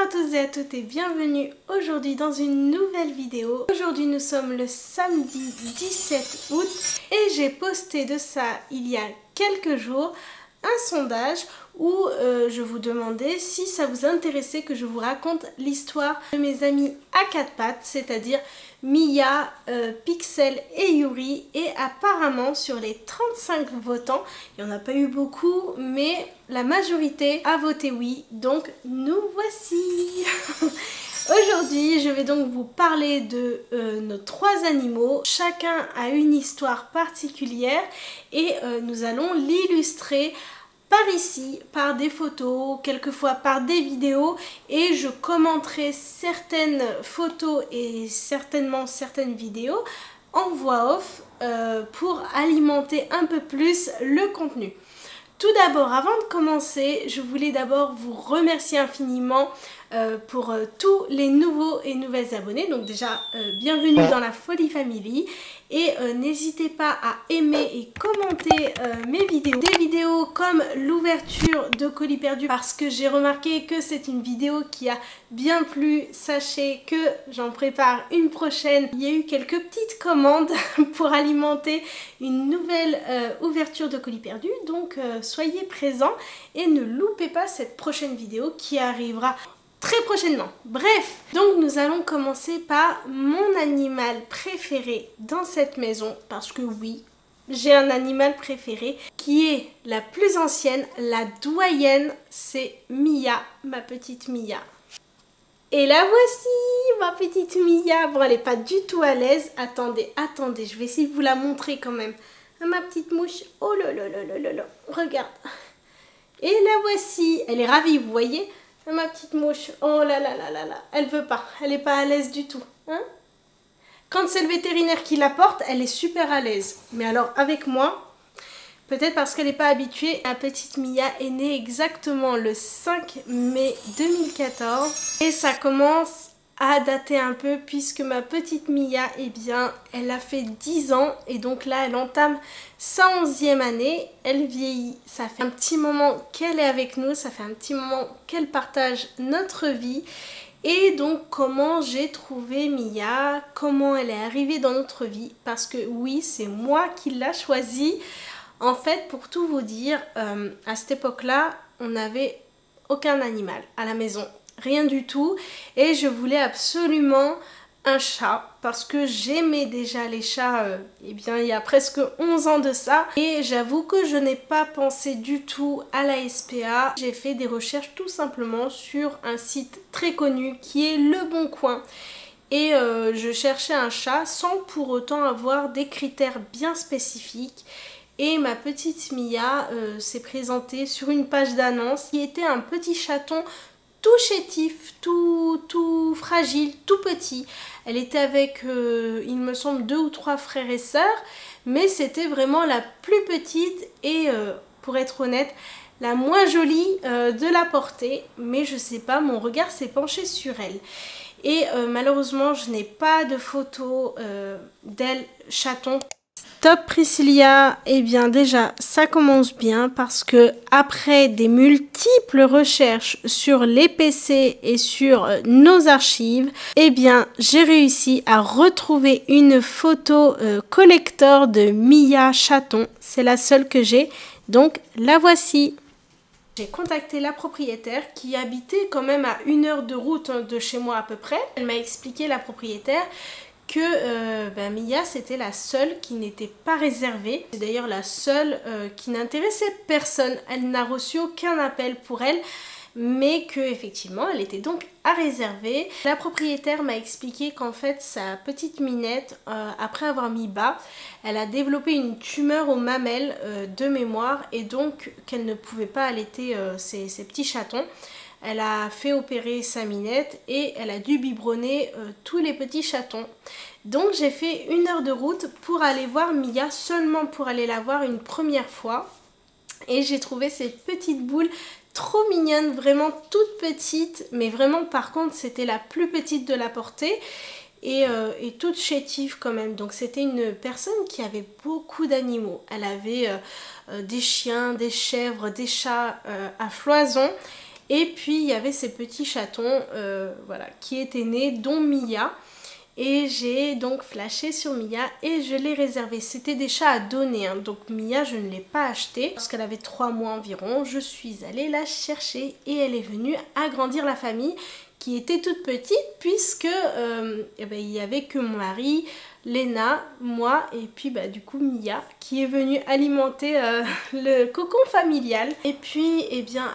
à tous et à toutes et bienvenue aujourd'hui dans une nouvelle vidéo. Aujourd'hui nous sommes le samedi 17 août et j'ai posté de ça il y a quelques jours un sondage où je vous demandais si ça vous intéressait que je vous raconte l'histoire de mes amis à quatre pattes, c'est-à-dire Mia, Pixel et Yuri. Et apparemment sur les 35 votants, il n'y en a pas eu beaucoup, mais la majorité a voté oui, donc nous voici. Aujourd'hui, je vais donc vous parler de nos trois animaux. Chacun a une histoire particulière et nous allons l'illustrer par ici, par des photos, quelquefois par des vidéos, et je commenterai certaines photos et certainement certaines vidéos en voix off pour alimenter un peu plus le contenu. Tout d'abord, avant de commencer, je voulais d'abord vous remercier infiniment pour tous les nouveaux et nouvelles abonnés. Donc déjà, bienvenue dans la Folie Family. Et n'hésitez pas à aimer et commenter mes vidéos. Des vidéos comme l'ouverture de colis perdus, parce que j'ai remarqué que c'est une vidéo qui a bien plu. Sachez que j'en prépare une prochaine. Il y a eu quelques petites commandes pour alimenter une nouvelle ouverture de colis perdus. Donc soyez présents et ne loupez pas cette prochaine vidéo qui arrivera très prochainement. Bref, donc nous allons commencer par mon animal préféré dans cette maison, parce que oui, j'ai un animal préféré qui est la plus ancienne, la doyenne, c'est Mia, ma petite Mia. Et la voici, ma petite Mia. Bon, elle n'est pas du tout à l'aise. Attendez, attendez, je vais essayer de vous la montrer quand même. Ah, ma petite mouche, oh là là là là là là, regarde. Et la voici, elle est ravie, vous voyez? Ma petite mouche, oh là là là là là, elle veut pas, elle est pas à l'aise du tout, hein? Quand c'est le vétérinaire qui la porte, elle est super à l'aise. Mais alors avec moi, peut-être parce qu'elle n'est pas habituée, ma petite Mia est née exactement le 5 mai 2014 et ça commence à dater un peu puisque ma petite Mia, eh bien, elle a fait 10 ans et donc là, elle entame sa 11e année. Elle vieillit, ça fait un petit moment qu'elle est avec nous, ça fait un petit moment qu'elle partage notre vie. Et donc, comment j'ai trouvé Mia, comment elle est arrivée dans notre vie, parce que oui, c'est moi qui l'a choisie. En fait, pour tout vous dire, à cette époque-là, on n'avait aucun animal à la maison. Rien du tout, et je voulais absolument un chat parce que j'aimais déjà les chats eh bien, il y a presque 11 ans de ça, et j'avoue que je n'ai pas pensé du tout à la SPA. J'ai fait des recherches tout simplement sur un site très connu qui est Le Bon Coin, et je cherchais un chat sans pour autant avoir des critères bien spécifiques. Et ma petite Mia s'est présentée sur une page d'annonce qui était un petit chaton tout chétif, tout fragile, tout petit. Elle était avec, il me semble, 2 ou 3 frères et sœurs, mais c'était vraiment la plus petite et, pour être honnête, la moins jolie de la portée. Mais je sais pas, mon regard s'est penché sur elle. Et malheureusement, je n'ai pas de photo d'elle chaton. Top Priscilla, eh bien déjà ça commence bien parce que après des multiples recherches sur les PC et sur nos archives, eh bien j'ai réussi à retrouver une photo collector de Mia chaton. C'est la seule que j'ai, donc la voici. J'ai contacté la propriétaire qui habitait quand même à 1 heure de route de chez moi à peu près. Elle m'a expliqué, la propriétaire, que Mia c'était la seule qui n'était pas réservée. C'est d'ailleurs la seule qui n'intéressait personne. Elle n'a reçu aucun appel pour elle, mais que effectivement elle était donc à réserver. La propriétaire m'a expliqué qu'en fait sa petite minette, après avoir mis bas, elle a développé une tumeur aux mamelles de mémoire, et donc qu'elle ne pouvait pas allaiter ses petits chatons. Elle a fait opérer sa minette et elle a dû biberonner tous les petits chatons. Donc j'ai fait 1 heure de route pour aller voir Mia, seulement pour aller la voir une première fois. Et j'ai trouvé cette petite boule trop mignonne, vraiment toute petite. Mais vraiment, par contre, c'était la plus petite de la portée. Et toute chétive quand même. Donc c'était une personne qui avait beaucoup d'animaux. Elle avait des chiens, des chèvres, des chats à foison. Et puis il y avait ces petits chatons voilà, qui étaient nés, dont Mia. Et j'ai donc flashé sur Mia et je l'ai réservé. C'était des chats à donner, hein. Donc Mia, je ne l'ai pas acheté. Lorsqu'elle avait 3 mois environ, je suis allée la chercher et elle est venue agrandir la famille qui était toute petite puisque il n'y avait que mon mari, Léna, moi et puis du coup Mia qui est venue alimenter le cocon familial. Et puis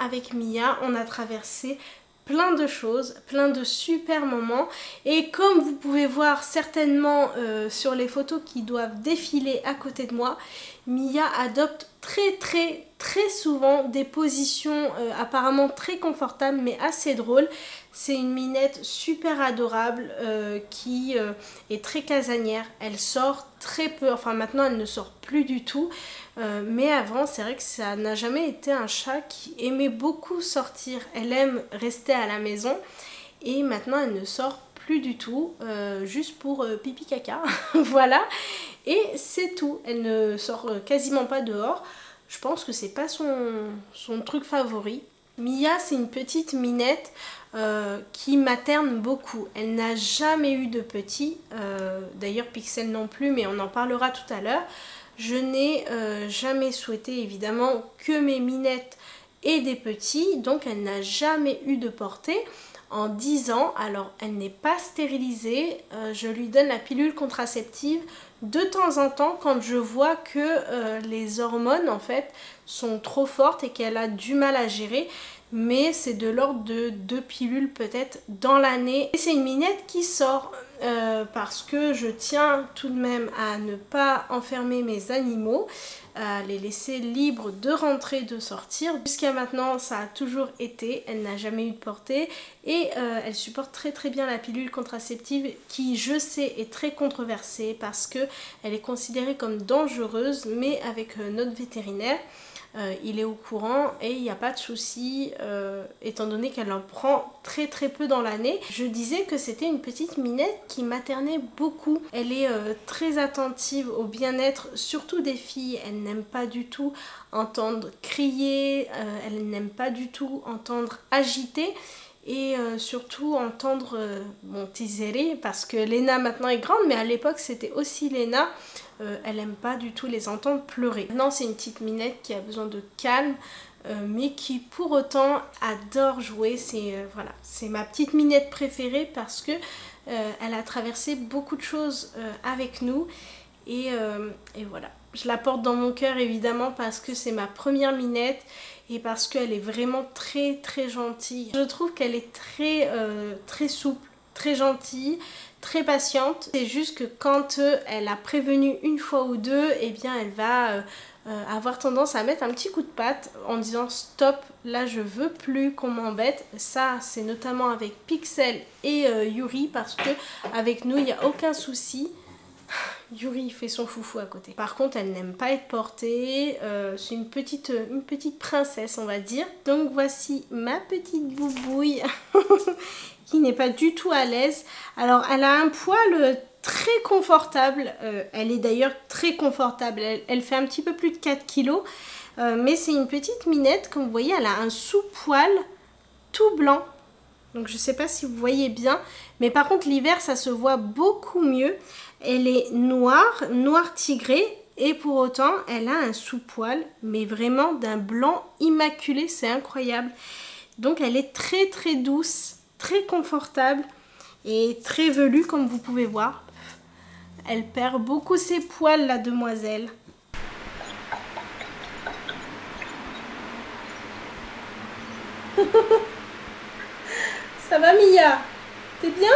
avec Mia, on a traversé plein de choses, plein de super moments et comme vous pouvez voir certainement sur les photos qui doivent défiler à côté de moi, Mia adopte très souvent des positions apparemment très confortables mais assez drôles. C'est une minette super adorable qui est très casanière. Elle sort très peu, enfin maintenant elle ne sort plus du tout. Mais avant c'est vrai que ça n'a jamais été un chat qui aimait beaucoup sortir. Elle aime rester à la maison et maintenant elle ne sort plus du tout, juste pour pipi caca. Voilà, et c'est tout. Elle ne sort quasiment pas dehors. Je pense que c'est pas son truc favori. Mia, c'est une petite minette qui materne beaucoup. Elle n'a jamais eu de petit, d'ailleurs Pixel non plus, mais on en parlera tout à l'heure. Je n'ai jamais souhaité évidemment que mes minettes aient des petits, donc elle n'a jamais eu de portée. En 10 ans, alors elle n'est pas stérilisée, je lui donne la pilule contraceptive de temps en temps quand je vois que les hormones en fait sont trop fortes et qu'elle a du mal à gérer, mais c'est de l'ordre de 2 pilules peut-être dans l'année. Et c'est une minette qui sort parce que je tiens tout de même à ne pas enfermer mes animaux, à les laisser libres de rentrer, de sortir. Jusqu'à maintenant ça a toujours été, elle n'a jamais eu de portée et elle supporte très bien la pilule contraceptive qui je sais est très controversée parce que elle est considérée comme dangereuse, mais avec notre vétérinaire il est au courant et il n'y a pas de souci étant donné qu'elle en prend très peu dans l'année. Je disais que c'était une petite minette qui maternait beaucoup. Elle est très attentive au bien-être, surtout des filles. Elle n'aime pas du tout entendre crier, elle n'aime pas du tout entendre agiter et surtout entendre mon tiséré parce que Léna maintenant est grande, mais à l'époque c'était aussi Léna. Elle n'aime pas du tout les entendre pleurer. Maintenant c'est une petite minette qui a besoin de calme mais qui pour autant adore jouer. Voilà, c'est ma petite minette préférée parce que elle a traversé beaucoup de choses avec nous et voilà. Je la porte dans mon cœur évidemment parce que c'est ma première minette et parce qu'elle est vraiment très gentille. Je trouve qu'elle est très souple, très gentille, très patiente. C'est juste que quand elle a prévenu une fois ou deux, eh bien elle va avoir tendance à mettre un petit coup de patte en disant stop, là je veux plus qu'on m'embête. Ça c'est notamment avec Pixel et Yuri parce que avec nous il n'y a aucun souci. Yuri fait son foufou à côté. Par contre elle n'aime pas être portée, c'est une petite princesse on va dire. Donc voici ma petite boubouille qui n'est pas du tout à l'aise. Alors elle a un poil très confortable, elle est d'ailleurs très confortable, elle fait un petit peu plus de 4 kg, mais c'est une petite minette, comme vous voyez elle a un sous-poil tout blanc. Donc je ne sais pas si vous voyez bien, mais par contre l'hiver ça se voit beaucoup mieux. Elle est noire tigré et pour autant elle a un sous-poil, mais vraiment d'un blanc immaculé, c'est incroyable. Donc elle est très douce, très confortable et très velue comme vous pouvez voir. Elle perd beaucoup ses poils la demoiselle. Ça va Mia? T'es bien?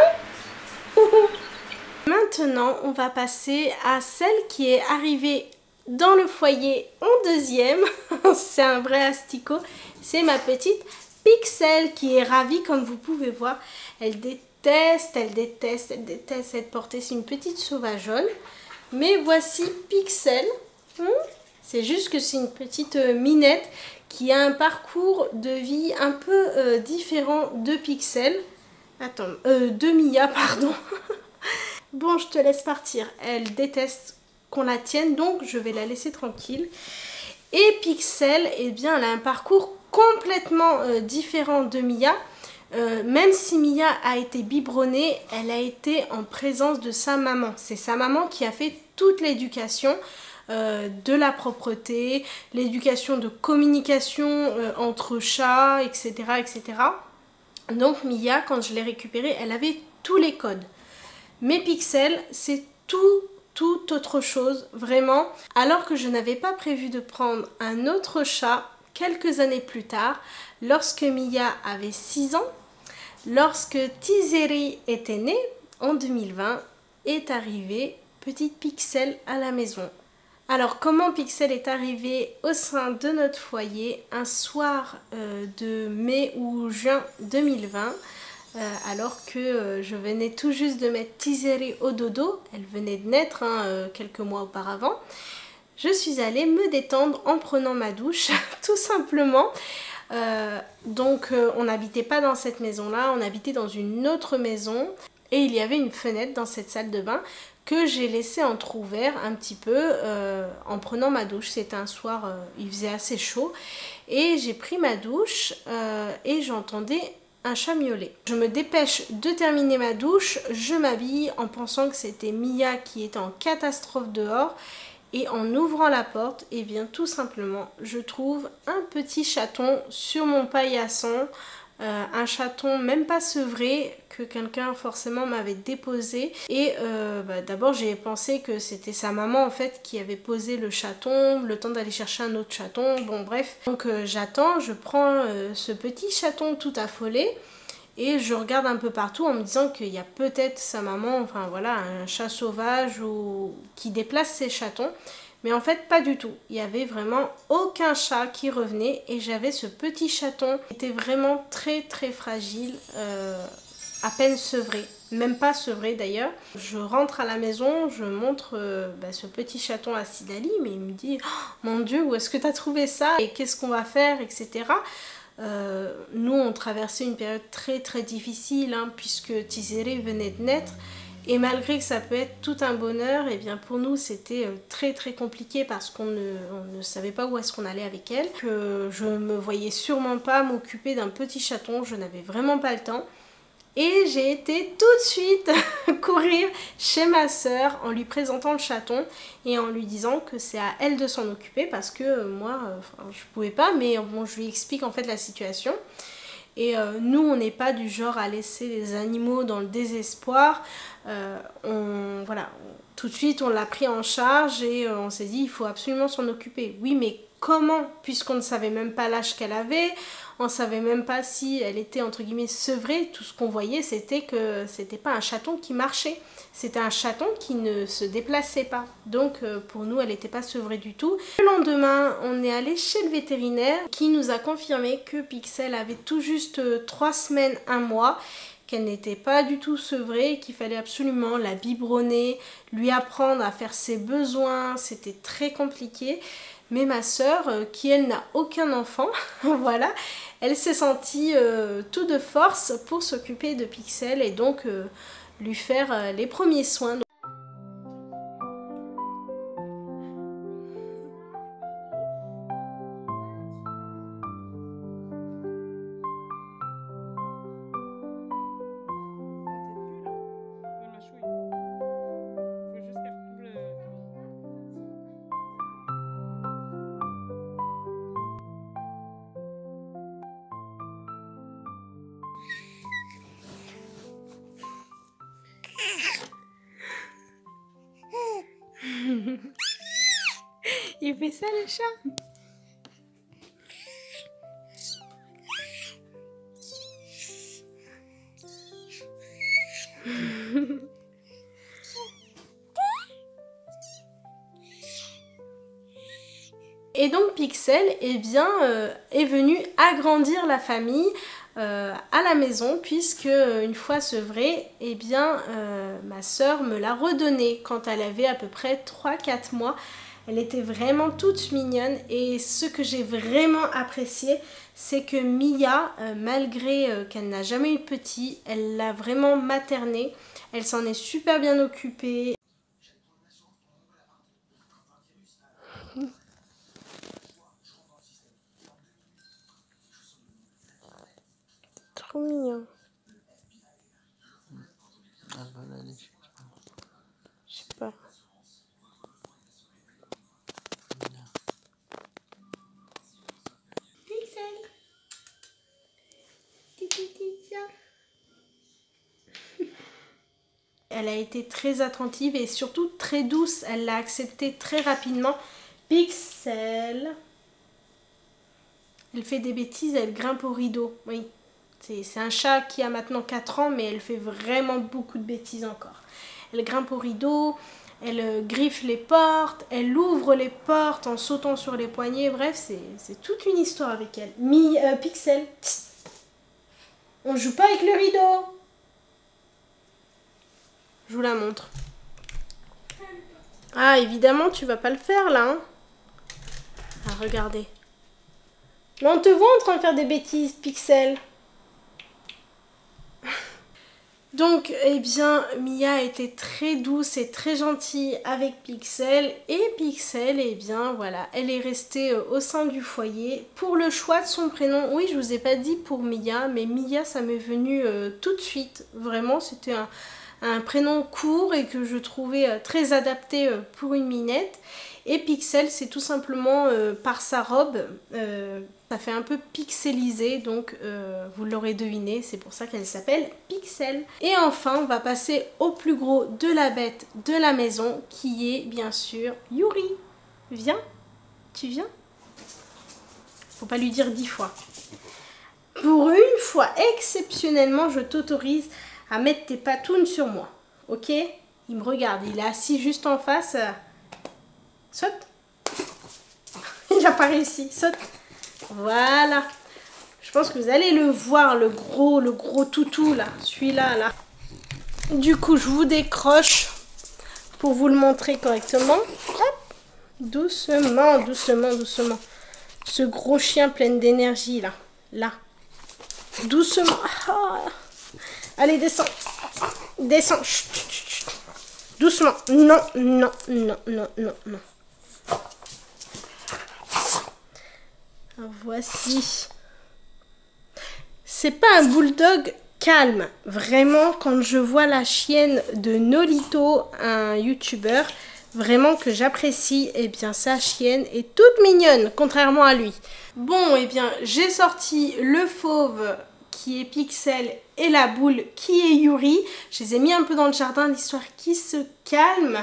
Maintenant, on va passer à celle qui est arrivée dans le foyer en deuxième. C'est un vrai asticot. C'est ma petite Pixel qui est ravie comme vous pouvez voir. Elle déteste être portée. C'est une petite sauvageonne. Mais voici Pixel. C'est juste que c'est une petite minette qui a un parcours de vie un peu différent de Pixel. Attends, de Mia, pardon. Bon, je te laisse partir. Elle déteste qu'on la tienne, donc je vais la laisser tranquille. Et Pixel, eh bien, elle a un parcours complètement différent de Mia. Même si Mia a été biberonnée, elle a été en présence de sa maman. C'est sa maman qui a fait toute l'éducation de la propreté, l'éducation de communication entre chats, etc., etc. Donc Mia, quand je l'ai récupérée, elle avait tous les codes. Mais Pixel, c'est tout autre chose, vraiment. Alors que je n'avais pas prévu de prendre un autre chat quelques années plus tard, lorsque Mia avait 6 ans, lorsque Tizeri était née, en 2020, est arrivée petite Pixel à la maison. Alors comment Pixel est arrivée au sein de notre foyer un soir de mai ou juin 2020, alors que je venais tout juste de mettre Tizeri au dodo, elle venait de naître quelques mois auparavant. Je suis allée me détendre en prenant ma douche, tout simplement. On n'habitait pas dans cette maison-là, on habitait dans une autre maison. Et il y avait une fenêtre dans cette salle de bain que j'ai laissée entrouvert un petit peu en prenant ma douche. C'était un soir, il faisait assez chaud. Et j'ai pris ma douche et j'entendais un chat miauler. Je me dépêche de terminer ma douche, je m'habille en pensant que c'était Mia qui était en catastrophe dehors. Et en ouvrant la porte, et bien tout simplement, je trouve un petit chaton sur mon paillasson. Un chaton même pas sevré que quelqu'un forcément m'avait déposé et d'abord j'ai pensé que c'était sa maman en fait qui avait posé le chaton, le temps d'aller chercher un autre chaton, bon bref. Donc j'attends, je prends ce petit chaton tout affolé et je regarde un peu partout en me disant qu'il y a peut-être sa maman, enfin voilà, un chat sauvage ou qui déplace ses chatons. Mais en fait pas du tout, il n'y avait vraiment aucun chat qui revenait et j'avais ce petit chaton qui était vraiment très fragile, à peine sevré, même pas sevré d'ailleurs. Je rentre à la maison, je montre ce petit chaton à Sidali, mais il me dit oh, mon Dieu, où est-ce que tu as trouvé ça et qu'est-ce qu'on va faire, etc. Nous on traversait une période très difficile puisque Tizeri venait de naître. Et malgré que ça peut être tout un bonheur, et bien pour nous c'était très compliqué parce qu'on ne savait pas où est-ce qu'on allait avec elle. Que je me voyais sûrement pas m'occuper d'un petit chaton, je n'avais vraiment pas le temps. Et j'ai été tout de suite courir chez ma soeur en lui présentant le chaton et en lui disant que c'est à elle de s'en occuper parce que moi, je pouvais pas, mais bon, je lui explique en fait la situation. Et nous, on n'est pas du genre à laisser les animaux dans le désespoir. Voilà, tout de suite, on l'a pris en charge et on s'est dit, il faut absolument s'en occuper. Oui, mais comment? Puisqu'on ne savait même pas l'âge qu'elle avait, on ne savait même pas si elle était entre guillemets sevrée. Tout ce qu'on voyait, c'était que c'était pas un chaton qui marchait. C'était un chaton qui ne se déplaçait pas. Donc pour nous, elle n'était pas sevrée du tout. Le lendemain, on est allé chez le vétérinaire qui nous a confirmé que Pixel avait tout juste 3 semaines, 1 mois, qu'elle n'était pas du tout sevrée, qu'il fallait absolument la biberonner, lui apprendre à faire ses besoins. C'était très compliqué. Mais ma soeur, qui elle n'a aucun enfant, voilà, elle s'est sentie tout de force pour s'occuper de Pixel et donc lui faire les premiers soins. Il fait ça le chat. Et donc Pixel eh bien, est venu agrandir la famille à la maison puisque une fois sevrée, eh bien, ma soeur me l'a redonnée quand elle avait à peu près 3-4 mois. Elle était vraiment toute mignonne et ce que j'ai vraiment apprécié, c'est que Mia, malgré qu'elle n'a jamais eu de petit, elle l'a vraiment maternée. Elle s'en est super bien occupée. Je sais pas. Pixel. Elle a été très attentive et surtout très douce. Elle l'a accepté très rapidement. Pixel. Elle fait des bêtises, elle grimpe au rideau. Oui, c'est un chat qui a maintenant 4 ans, mais elle fait vraiment beaucoup de bêtises encore. Elle grimpe au rideau, elle griffe les portes, elle ouvre les portes en sautant sur les poignets. Bref, c'est toute une histoire avec elle. Pixel, tss. On joue pas avec le rideau. Je vous la montre. Ah, évidemment, tu vas pas le faire, là. Hein. Ah, regardez. Mais on te voit en train de faire des bêtises, Pixel. Donc, eh bien, Mia a été très douce et très gentille avec Pixel. Et Pixel, eh bien, voilà, elle est restée au sein du foyer. Pour le choix de son prénom, oui, je vous ai pas dit pour Mia, mais Mia, ça m'est venu tout de suite. Vraiment, c'était un prénom court et que je trouvais très adapté pour une minette. Et Pixel, c'est tout simplement par sa robe, ça fait un peu pixelisé, donc vous l'aurez deviné, c'est pour ça qu'elle s'appelle Pixel. Et enfin, on va passer au plus gros de la bête de la maison, qui est bien sûr Yuri. Viens, tu viens? Faut pas lui dire 10 fois. Pour une fois, exceptionnellement, je t'autorise à mettre tes patounes sur moi, ok? Il me regarde, il est assis juste en face. Saute. Il n'a pas réussi, saute. Voilà. Je pense que vous allez le voir, le gros toutou là, celui-là là. Du coup, je vous décroche pour vous le montrer correctement. Hop. Doucement, doucement, doucement. Ce gros chien plein d'énergie là. Là. Doucement. Oh. Allez, descends. Descends. Chut, chut, chut. Doucement. Non, non, non, non, non, non. Voici. C'est pas un bulldog calme. Vraiment, quand je vois la chienne de Nolito, un youtubeur, vraiment que j'apprécie, eh bien sa chienne est toute mignonne, contrairement à lui. Bon, eh bien, j'ai sorti le fauve qui est Pixel et la boule qui est Yuri. Je les ai mis un peu dans le jardin, l'histoire qui se calme.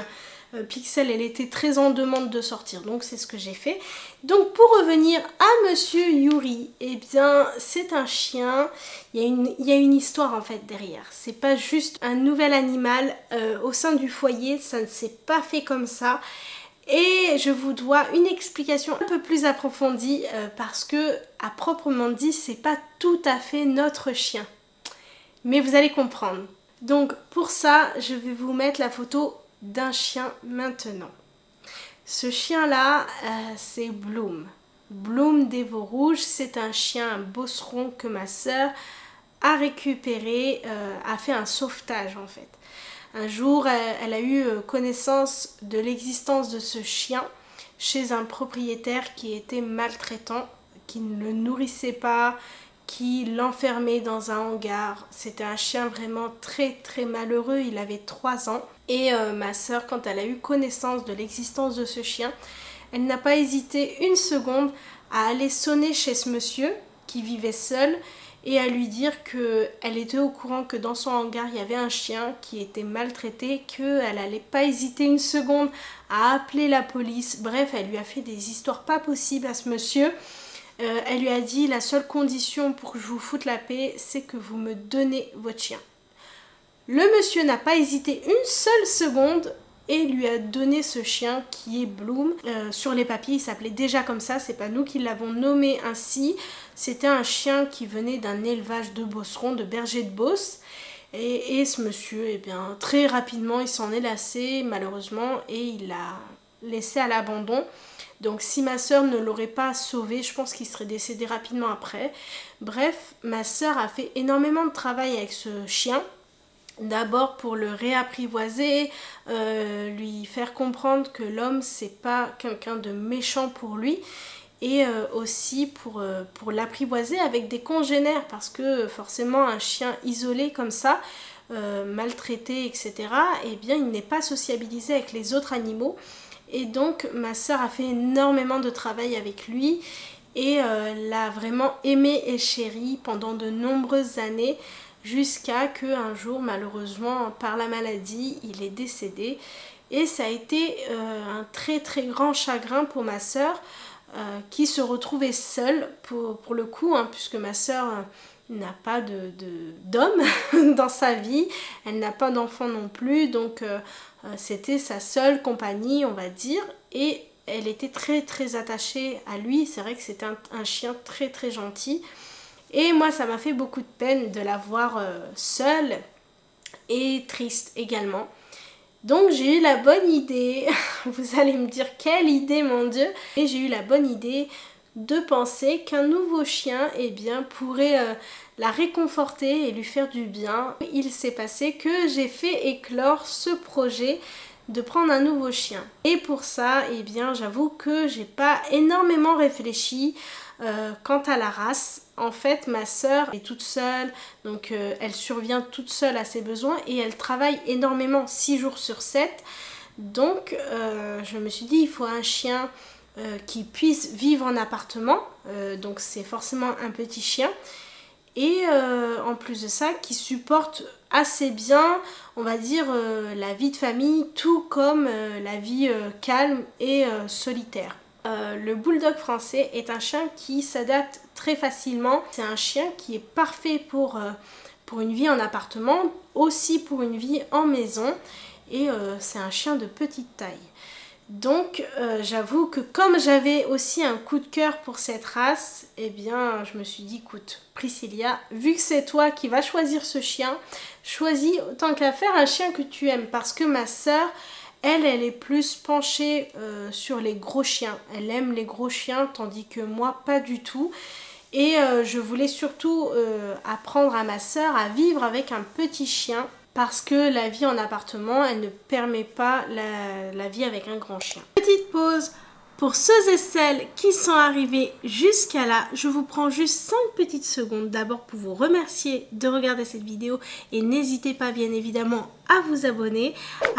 Pixel, elle était très en demande de sortir, donc c'est ce que j'ai fait. Donc pour revenir à Monsieur Yuri, eh bien c'est un chien, il y a une histoire en fait derrière. C'est pas juste un nouvel animal au sein du foyer, ça ne s'est pas fait comme ça. Et je vous dois une explication un peu plus approfondie parce que, à proprement dit, c'est pas tout à fait notre chien. Mais vous allez comprendre. Donc pour ça, je vais vous mettre la photo d'un chien maintenant. Ce chien-là, c'est Bloom. Bloom des Veaux Rouges, c'est un chien, un bosseron que ma sœur a récupéré, a fait un sauvetage en fait. Un jour, elle a eu connaissance de l'existence de ce chien chez un propriétaire qui était maltraitant, qui ne le nourrissait pas, qui l'enfermait dans un hangar. C'était un chien vraiment très très malheureux, il avait 3 ans. Et ma soeur, quand elle a eu connaissance de l'existence de ce chien, elle n'a pas hésité une seconde à aller sonner chez ce monsieur qui vivait seul et à lui dire qu'elle était au courant que dans son hangar il y avait un chien qui était maltraité, qu'elle n'allait pas hésiter une seconde à appeler la police. Bref, elle lui a fait des histoires pas possibles à ce monsieur. Elle lui a dit: la seule condition pour que je vous foute la paix, c'est que vous me donnez votre chien. Le monsieur n'a pas hésité une seule seconde et lui a donné ce chien qui est Bloom. Sur les papiers, il s'appelait déjà comme ça, c'est pas nous qui l'avons nommé ainsi. C'était un chien qui venait d'un élevage de bosserons, de bergers de Beauce. Et ce monsieur, eh bien, très rapidement, il s'en est lassé, malheureusement, et il l'a laissé à l'abandon. Donc si ma soeur ne l'aurait pas sauvé, je pense qu'il serait décédé rapidement après. Bref, ma soeur a fait énormément de travail avec ce chien. D'abord pour le réapprivoiser, lui faire comprendre que l'homme c'est pas quelqu'un de méchant pour lui. et aussi pour l'apprivoiser avec des congénères, parce que forcément un chien isolé comme ça, maltraité, etc., eh bien il n'est pas sociabilisé avec les autres animaux. Et donc ma soeur a fait énormément de travail avec lui et l'a vraiment aimé et chéri pendant de nombreuses années, jusqu'à qu'un jour, malheureusement, par la maladie, il est décédé. Et ça a été un très très grand chagrin pour ma soeur, qui se retrouvait seule pour le coup, hein, puisque ma soeur n'a pas d'homme dans sa vie, elle n'a pas d'enfant non plus, donc c'était sa seule compagnie, on va dire, et elle était très très attachée à lui. C'est vrai que c'était un chien très très gentil, et moi ça m'a fait beaucoup de peine de la voir seule et triste également. Donc j'ai eu la bonne idée, vous allez me dire quelle idée mon Dieu, et j'ai eu la bonne idée de penser qu'un nouveau chien, eh bien, pourrait la réconforter et lui faire du bien. Il s'est passé que j'ai fait éclore ce projet de prendre un nouveau chien. Et pour ça, eh bien, j'avoue que j'ai pas énormément réfléchi quant à la race. En fait, ma soeur est toute seule, donc elle survient toute seule à ses besoins et elle travaille énormément, 6 jours sur 7. Donc je me suis dit, il faut un chien qui puisse vivre en appartement, donc c'est forcément un petit chien, et en plus de ça qui supporte assez bien, on va dire, la vie de famille, tout comme la vie calme et solitaire. Le bulldog français est un chien qui s'adapte très facilement. C'est un chien qui est parfait pour une vie en appartement, aussi pour une vie en maison, et c'est un chien de petite taille. Donc j'avoue que comme j'avais aussi un coup de cœur pour cette race, eh bien je me suis dit, écoute Priscilla, vu que c'est toi qui vas choisir ce chien, choisis tant qu'à faire un chien que tu aimes, parce que ma soeur, elle est plus penchée sur les gros chiens. Elle aime les gros chiens, tandis que moi, pas du tout. Et je voulais surtout apprendre à ma soeur à vivre avec un petit chien, parce que la vie en appartement, elle ne permet pas la vie avec un grand chien. Petite pause. Pour ceux et celles qui sont arrivés jusqu'à là, je vous prends juste 5 petites secondes d'abord pour vous remercier de regarder cette vidéo, et n'hésitez pas bien évidemment à vous abonner,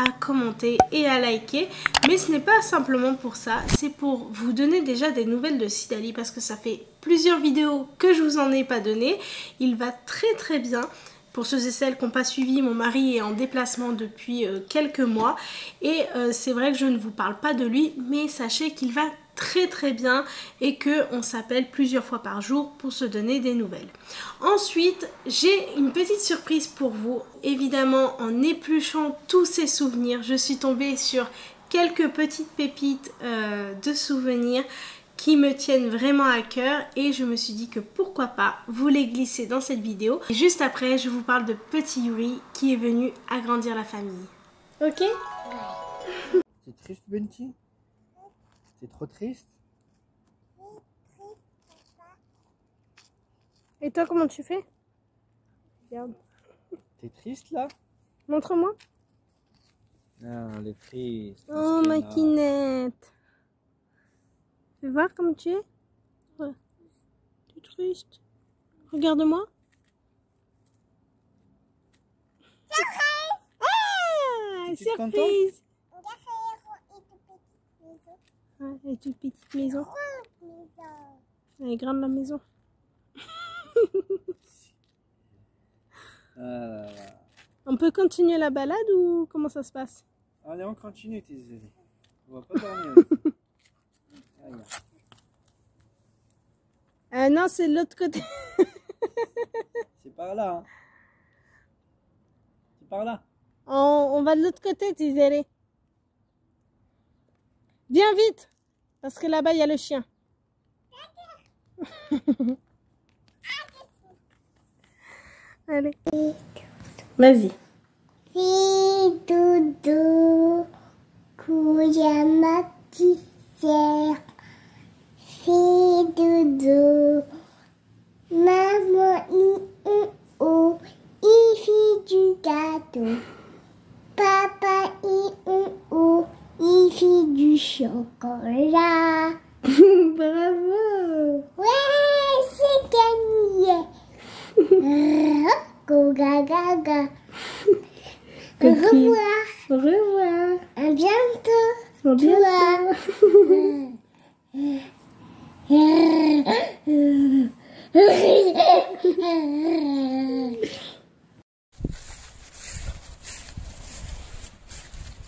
à commenter et à liker. Mais ce n'est pas simplement pour ça, c'est pour vous donner déjà des nouvelles de Cydali, parce que ça fait plusieurs vidéos que je vous en ai pas donné. Il va très très bien. Pour ceux et celles qui n'ont pas suivi, mon mari est en déplacement depuis quelques mois et c'est vrai que je ne vous parle pas de lui, mais sachez qu'il va très très bien et qu'on s'appelle plusieurs fois par jour pour se donner des nouvelles. Ensuite, j'ai une petite surprise pour vous. Évidemment, en épluchant tous ces souvenirs, je suis tombée sur quelques petites pépites de souvenirs qui me tiennent vraiment à cœur, et je me suis dit que pourquoi pas vous les glisser dans cette vidéo. Et juste après, je vous parle de petit Yuri qui est venu agrandir la famille. Ok? T'es triste, Bunty? T'es trop triste? Et toi, comment tu fais? Regarde. T'es triste là? Montre-moi. Non, elle est triste. Oh, ma Kinette. Fais voir comme tu es. Ouais. Tu es triste. Regarde-moi. Ah, surprise. Ah, et toute petite maison. Elle est grande la maison. On peut continuer la balade ou comment ça se passe? Allez, on continue, tes zélés. On va pas dormir. Non, c'est de l'autre côté. C'est par là. Hein. C'est par là. On va de l'autre côté, Tizéré. Viens vite, parce que là-bas, il y a le chien. Allez. Vas-y. Doudou, Kouyama qui sert. Doudou, maman il fait du gâteau. Papa il fait du chocolat. Bravo. Go gaga. Au Ok. revoir. Au revoir. À bientôt. Au bientôt.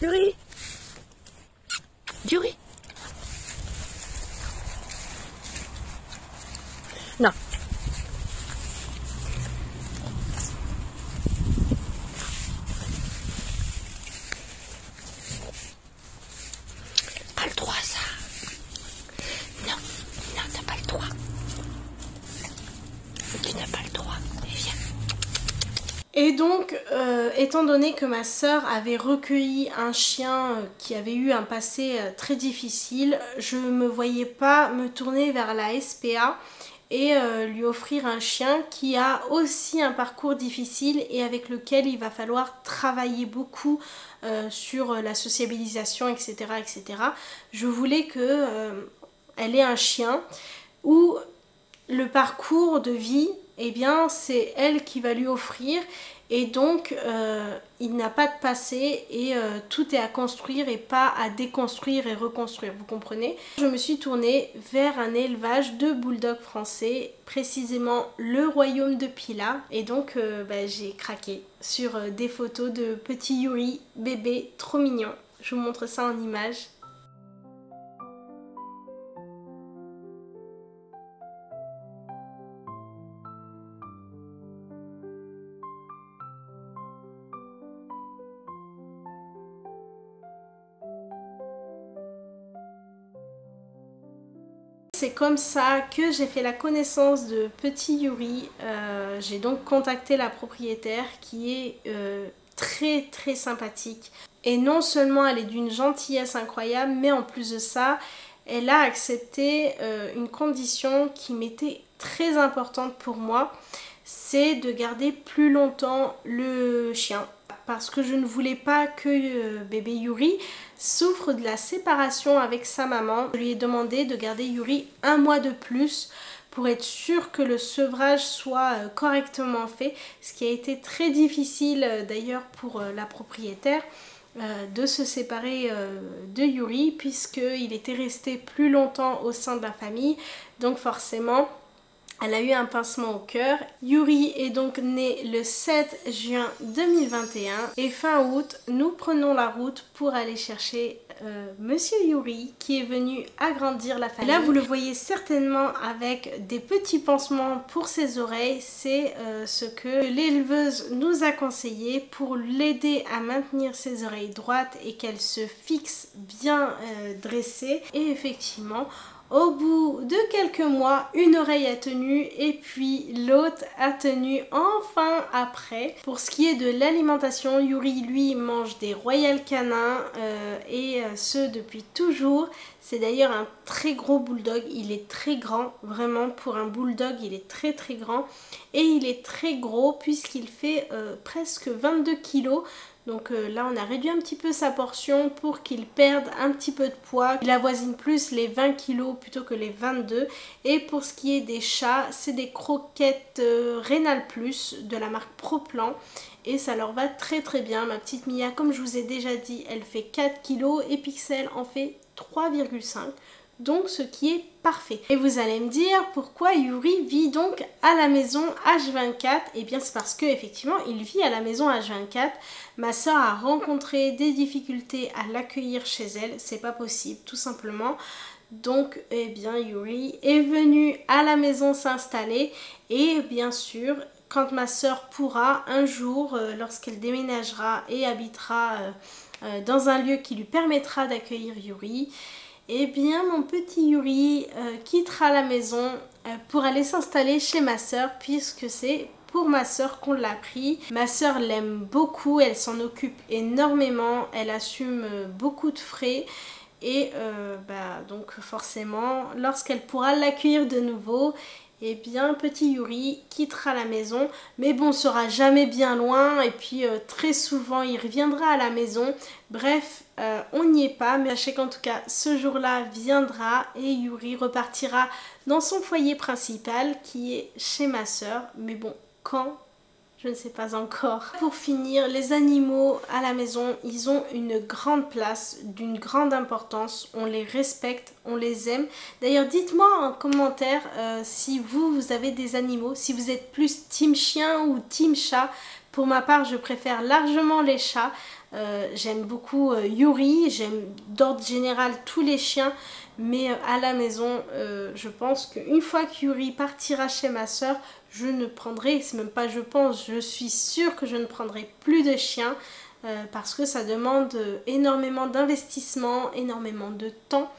Yuri. Yuri. Non. Pas le droit, ça. Non, non, t'as pas le droit. Tu n'as pas le droit. Viens. Et donc, étant donné que ma sœur avait recueilli un chien qui avait eu un passé très difficile, je ne me voyais pas me tourner vers la SPA et lui offrir un chien qui a aussi un parcours difficile et avec lequel il va falloir travailler beaucoup sur la sociabilisation, etc., etc. Je voulais qu'elle ait un chien où le parcours de vie, eh bien, c'est elle qui va lui offrir et donc il n'a pas de passé et tout est à construire et pas à déconstruire et reconstruire, vous comprenez? Je me suis tournée vers un élevage de bulldogs français, précisément le royaume de Pila, et donc j'ai craqué sur des photos de petits Yuri, bébés trop mignons. Je vous montre ça en images. C'est comme ça que j'ai fait la connaissance de petit Yuri. J'ai donc contacté la propriétaire qui est très très sympathique. Et non seulement elle est d'une gentillesse incroyable, mais en plus de ça, elle a accepté une condition qui m'était très importante pour moi. C'est de garder plus longtemps le chien. Parce que je ne voulais pas que bébé Yuri souffre de la séparation avec sa maman. Je lui ai demandé de garder Yuri un mois de plus pour être sûr que le sevrage soit correctement fait. Ce qui a été très difficile d'ailleurs pour la propriétaire de se séparer de Yuri puisqu'il était resté plus longtemps au sein de la famille. Donc forcément, elle a eu un pincement au cœur. Yuri est donc né le 7 juin 2021 et fin août, nous prenons la route pour aller chercher Monsieur Yuri qui est venu agrandir la famille. Là, vous le voyez certainement avec des petits pansements pour ses oreilles. C'est ce que l'éleveuse nous a conseillé pour l'aider à maintenir ses oreilles droites et qu'elles se fixent bien dressées. Et effectivement, au bout de quelques mois, une oreille a tenu et puis l'autre a tenu enfin après. Pour ce qui est de l'alimentation, Yuri lui mange des Royal Canin et ce depuis toujours. C'est d'ailleurs un très gros bulldog, il est très grand, vraiment pour un bulldog il est très très grand. Et il est très gros puisqu'il fait presque 22 kilos. Donc là on a réduit un petit peu sa portion pour qu'il perde un petit peu de poids. Il avoisine plus les 20 kilos plutôt que les 22. Et pour ce qui est des chats, c'est des croquettes Rénal Plus de la marque Proplan. Et ça leur va très très bien. Ma petite Mia, comme je vous ai déjà dit, elle fait 4 kilos et Pixel en fait 3,5. Donc ce qui est parfait. Et vous allez me dire pourquoi Yuri vit donc à la maison H24. Et bien c'est parce que effectivement il vit à la maison H24. Ma soeur a rencontré des difficultés à l'accueillir chez elle. C'est pas possible tout simplement. Donc eh bien Yuri est venu à la maison s'installer. Et bien sûr quand ma soeur pourra un jour lorsqu'elle déménagera et habitera dans un lieu qui lui permettra d'accueillir Yuri, eh bien mon petit Yuri quittera la maison pour aller s'installer chez ma soeur puisque c'est pour ma soeur qu'on l'a pris. Ma soeur l'aime beaucoup, elle s'en occupe énormément, elle assume beaucoup de frais et donc forcément lorsqu'elle pourra l'accueillir de nouveau, eh bien petit Yuri quittera la maison, mais bon, sera jamais bien loin et puis très souvent il reviendra à la maison. Bref, on n'y est pas, mais sachez qu'en tout cas ce jour-là viendra et Yuri repartira dans son foyer principal qui est chez ma soeur. Mais bon, quand? Je ne sais pas encore. Pour finir, les animaux à la maison, ils ont une grande place, d'une grande importance. On les respecte, on les aime. D'ailleurs, dites-moi en commentaire si vous avez des animaux, si vous êtes plus team chien ou team chat. Pour ma part, je préfère largement les chats. J'aime beaucoup Yuri, j'aime d'ordre général tous les chiens. Mais à la maison, je pense qu'une fois que Yuri partira chez ma soeur, je ne prendrai, c'est même pas je pense, je suis sûre que je ne prendrai plus de chiens parce que ça demande énormément d'investissement, énormément de temps.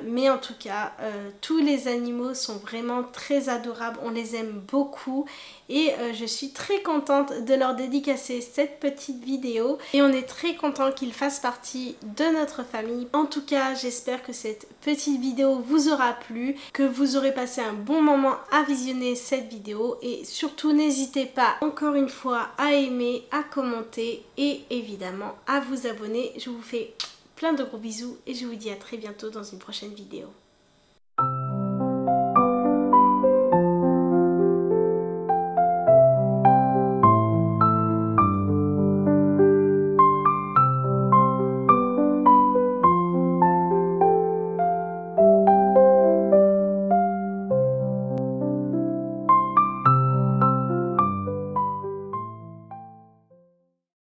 Mais en tout cas, tous les animaux sont vraiment très adorables, on les aime beaucoup et je suis très contente de leur dédicacer cette petite vidéo et on est très content qu'ils fassent partie de notre famille. En tout cas, j'espère que cette petite vidéo vous aura plu, que vous aurez passé un bon moment à visionner cette vidéo et surtout n'hésitez pas encore une fois à aimer, à commenter et évidemment à vous abonner. Je vous fais plein de gros bisous et je vous dis à très bientôt dans une prochaine vidéo.